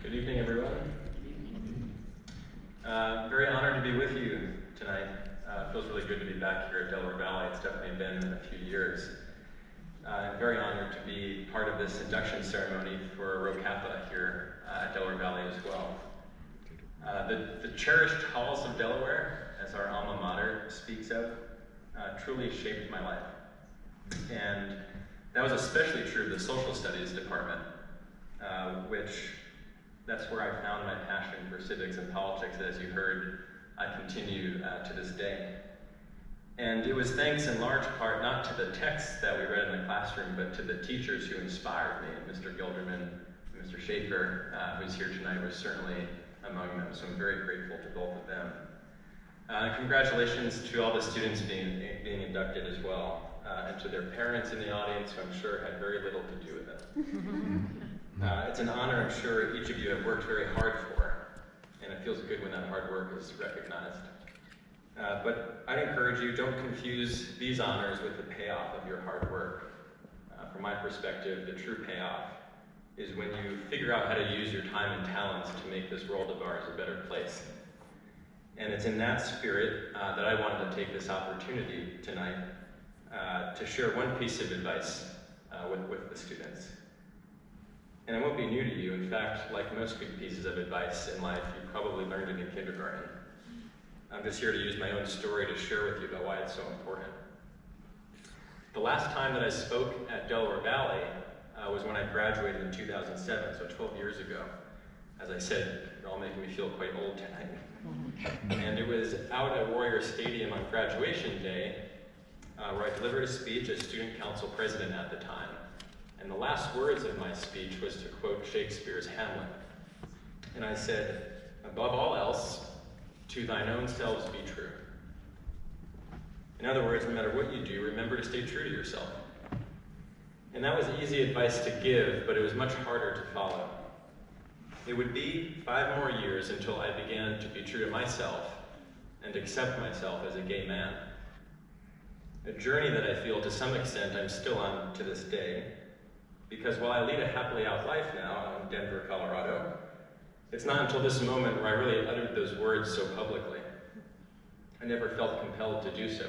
Good evening, everyone. Very honored to be with you tonight. It feels really good to be back here at Delaware Valley. It's definitely been a few years. I'm very honored to be part of this induction ceremony for Rho Kappa here at Delaware Valley as well. The cherished halls of Delaware, as our alma mater speaks of, truly shaped my life. And that was especially true of the social studies department, that's where I found my passion for civics and politics. As you heard, I continue to this day. And it was thanks in large part not to the texts that we read in the classroom, but to the teachers who inspired me. Mr. Gilderman, Mr. Schaefer, who's here tonight, was certainly among them, so I'm very grateful to both of them. Congratulations to all the students being inducted as well, and to their parents in the audience, who I'm sure had very little to do with it. It's an honor I'm sure each of you have worked very hard for, and it feels good when that hard work is recognized. But I'd encourage you, don't confuse these honors with the payoff of your hard work. From my perspective, the true payoff is when you figure out how to use your time and talents to make this world of ours a better place. And it's in that spirit that I wanted to take this opportunity tonight to share one piece of advice with the students. And it won't be new to you. In fact, like most good pieces of advice in life, you probably learned it in kindergarten. I'm just here to use my own story to share with you about why it's so important. The last time that I spoke at Delaware Valley was when I graduated in 2007, so 12 years ago. As I said, you're all making me feel quite old tonight. And it was out at Warrior Stadium on graduation day where I delivered a speech as student council president at the time. And the last words of my speech was to quote Shakespeare's Hamlet. And I said, above all else, to thine own selves be true. In other words, no matter what you do, remember to stay true to yourself. And that was easy advice to give, but it was much harder to follow. It would be 5 more years until I began to be true to myself and accept myself as a gay man. A journey that I feel to some extent I'm still on to this day, because while I lead a happily out life now out in Denver, Colorado, it's not until this moment where I really uttered those words so publicly. I never felt compelled to do so.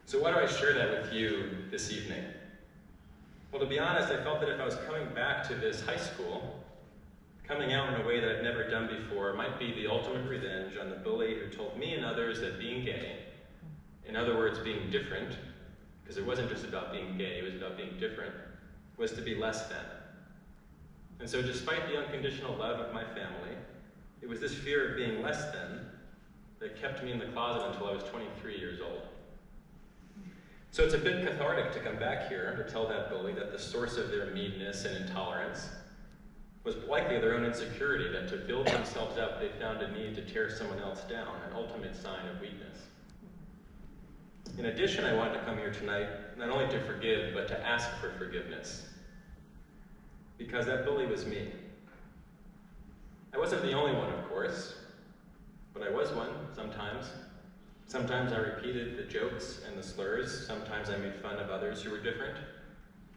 So why do I share that with you this evening? Well, to be honest, I felt that if I was coming back to this high school, coming out in a way that I've never done before might be the ultimate revenge on the bully who told me and others that being gay, in other words, being different, because it wasn't just about being gay, it was about being different, was to be less than. And so despite the unconditional love of my family, it was this fear of being less than that kept me in the closet until I was 23 years old. So it's a bit cathartic to come back here to tell that bully that the source of their meanness and intolerance was likely their own insecurity, that to build themselves up they found a need to tear someone else down, an ultimate sign of weakness. In addition, I wanted to come here tonight not only to forgive, but to ask for forgiveness. Because that bully was me. I wasn't the only one, of course, but I was one sometimes. Sometimes I repeated the jokes and the slurs. Sometimes I made fun of others who were different.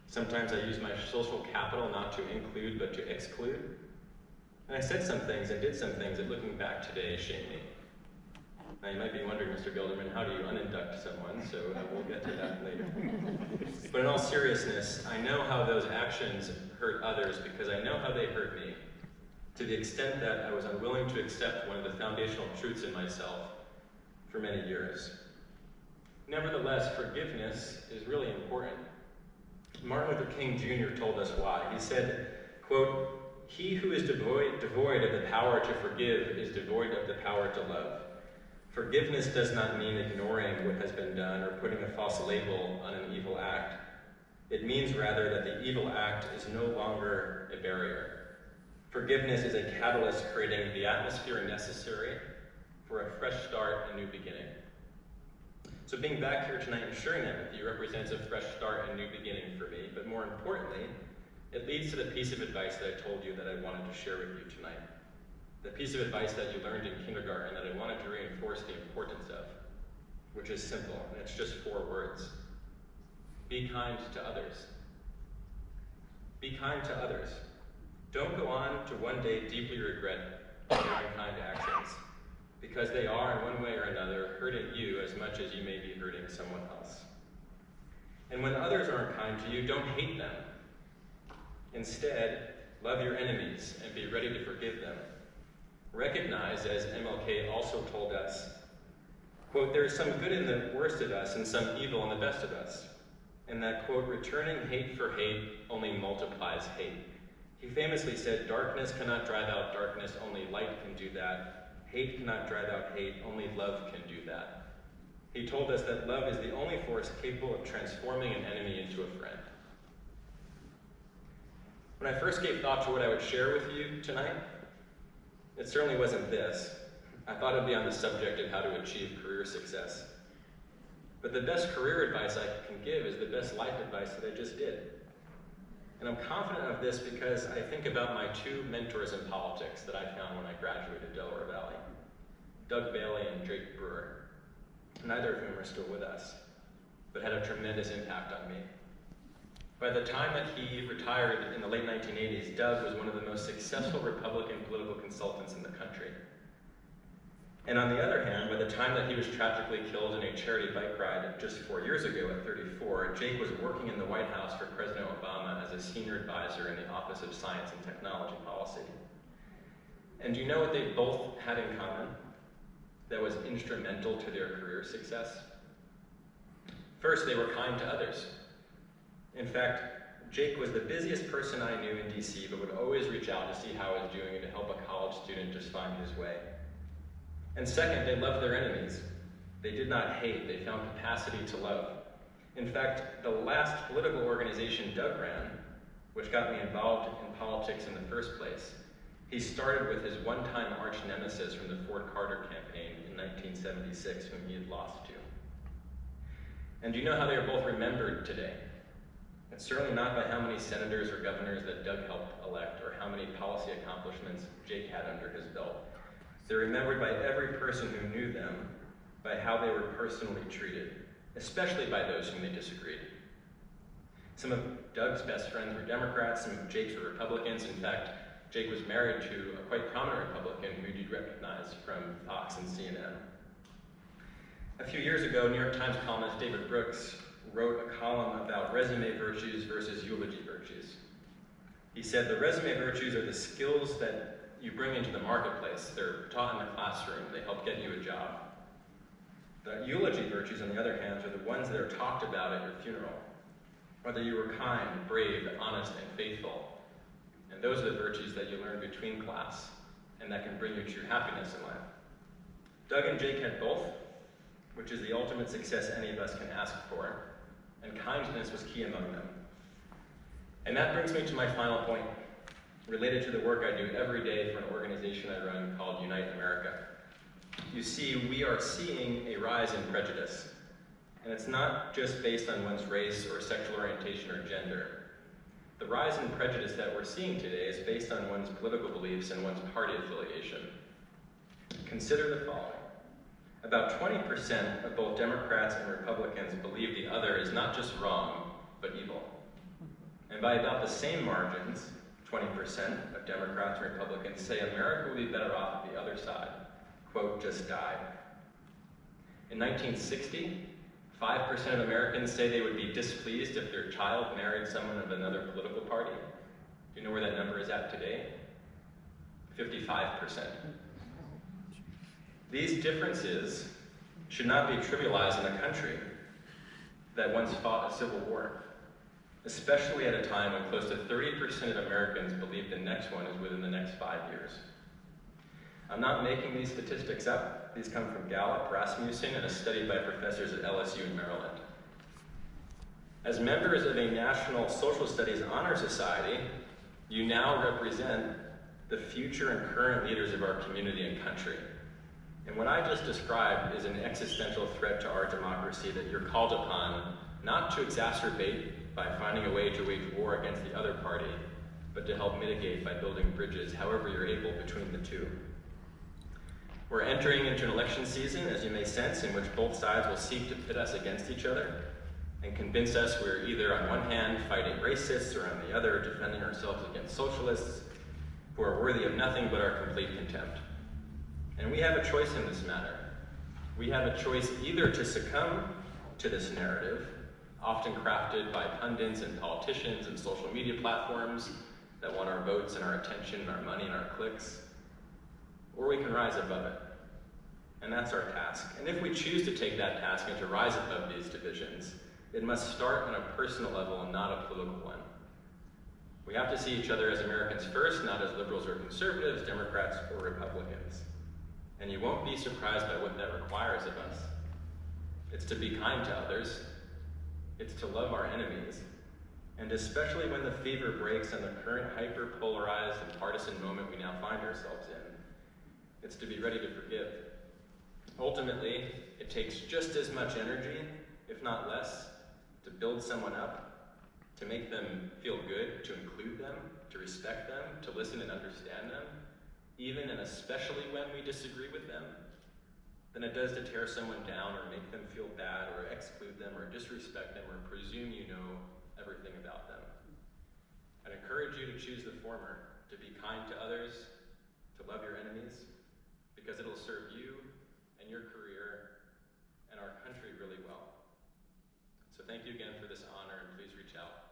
Sometimes I used my social capital not to include, but to exclude. And I said some things and did some things that, looking back today, shame me. Now you might be wondering, Mr. Gilderman, how do you uninduct someone? So we'll get to that later. But in all seriousness, I know how those actions hurt others because I know how they hurt me, to the extent that I was unwilling to accept one of the foundational truths in myself for many years. Nevertheless, forgiveness is really important. Martin Luther King Jr. told us why. He said, quote, "He who is devoid of the power to forgive is devoid of the power to love. Forgiveness does not mean ignoring what has been done or putting a false label on an evil act. It means rather that the evil act is no longer a barrier. Forgiveness is a catalyst creating the atmosphere necessary for a fresh start and new beginning." So being back here tonight and sharing that with you represents a fresh start and new beginning for me, but more importantly, it leads to the piece of advice that I told you that I wanted to share with you tonight. The piece of advice that you learned in kindergarten that I wanted to reinforce the importance of, which is simple, and it's just 4 words. Be kind to others. Be kind to others. Don't go on to one day deeply regret your unkind actions, because they are, in one way or another, hurting you as much as you may be hurting someone else. And when others are unkind to you, don't hate them. Instead, love your enemies and be ready to forgive them. Recognize, as MLK also told us, quote, there is some good in the worst of us and some evil in the best of us. And that, quote, returning hate for hate only multiplies hate. He famously said, darkness cannot drive out darkness, only light can do that. Hate cannot drive out hate, only love can do that. He told us that love is the only force capable of transforming an enemy into a friend. When I first gave thought to what I would share with you tonight, it certainly wasn't this. I thought it would be on the subject of how to achieve career success. But the best career advice I can give is the best life advice that I just did. And I'm confident of this because I think about my two mentors in politics that I found when I graduated Delaware Valley, Doug Bailey and Jake Brewer, neither of whom are still with us, but had a tremendous impact on me. By the time that he retired in the late 1980s, Doug was one of the most successful Republican political consultants in the country. And on the other hand, by the time that he was tragically killed in a charity bike ride just 4 years ago at 34, Jake was working in the White House for President Obama as a senior advisor in the Office of Science and Technology Policy. And do you know what they both had in common that was instrumental to their career success? First, they were kind to others. In fact, Jake was the busiest person I knew in DC, but would always reach out to see how I was doing and to help a college student just find his way. And second, they loved their enemies. They did not hate, they found capacity to love. In fact, the last political organization Doug ran, which got me involved in politics in the first place, he started with his one-time arch nemesis from the Ford Carter campaign in 1976, whom he had lost to. And do you know how they are both remembered today? It's certainly not by how many senators or governors that Doug helped elect or how many policy accomplishments Jake had under his belt. They're remembered by every person who knew them, by how they were personally treated, especially by those whom they disagreed. Some of Doug's best friends were Democrats, some of Jake's were Republicans. In fact, Jake was married to a quite prominent Republican who you'd recognize from Fox and CNN. A few years ago, New York Times columnist David Brooks wrote a column about resume virtues versus eulogy virtues. He said, the resume virtues are the skills that you bring into the marketplace. They're taught in the classroom. They help get you a job. The eulogy virtues, on the other hand, are the ones that are talked about at your funeral. Whether you were kind, brave, honest, and faithful. And those are the virtues that you learn between class and that can bring you true happiness in life. Doug and Jake had both, which is the ultimate success any of us can ask for. And kindness was key among them. And that brings me to my final point, related to the work I do every day for an organization I run called Unite America. You see, we are seeing a rise in prejudice. And it's not just based on one's race or sexual orientation or gender. The rise in prejudice that we're seeing today is based on one's political beliefs and one's party affiliation. Consider the following. About 20% of both Democrats and Republicans believe the other is not just wrong, but evil. And by about the same margins, 20% of Democrats and Republicans say America would be better off at the other side. Quote, just die. In 1960, 5% of Americans say they would be displeased if their child married someone of another political party. Do you know where that number is at today? 55%. These differences should not be trivialized in a country that once fought a civil war, especially at a time when close to 30% of Americans believe the next one is within the next 5 years. I'm not making these statistics up. These come from Gallup, Rasmussen, and a study by professors at LSU in Maryland. As members of a National Social Studies Honor Society, you now represent the future and current leaders of our community and country. And what I just described is an existential threat to our democracy that you're called upon not to exacerbate by finding a way to wage war against the other party, but to help mitigate by building bridges, however you're able, between the two. We're entering into an election season, as you may sense, in which both sides will seek to pit us against each other and convince us we're either on one hand fighting racists or on the other defending ourselves against socialists, who are worthy of nothing but our complete contempt. And we have a choice in this matter. We have a choice either to succumb to this narrative, often crafted by pundits and politicians and social media platforms that want our votes and our attention and our money and our clicks, or we can rise above it. And that's our task. And if we choose to take that task and to rise above these divisions, it must start on a personal level and not a political one. We have to see each other as Americans first, not as liberals or conservatives, Democrats or Republicans. And you won't be surprised by what that requires of us. It's to be kind to others. It's to love our enemies. And especially when the fever breaks in the current hyper-polarized and partisan moment we now find ourselves in, it's to be ready to forgive. Ultimately, it takes just as much energy, if not less, to build someone up, to make them feel good, to include them, to respect them, to listen and understand them, even and especially when we disagree with them, than it does to tear someone down or make them feel bad or exclude them or disrespect them or presume you know everything about them. I'd encourage you to choose the former, to be kind to others, to love your enemies, because it'll serve you and your career and our country really well. So thank you again for this honor, and please reach out.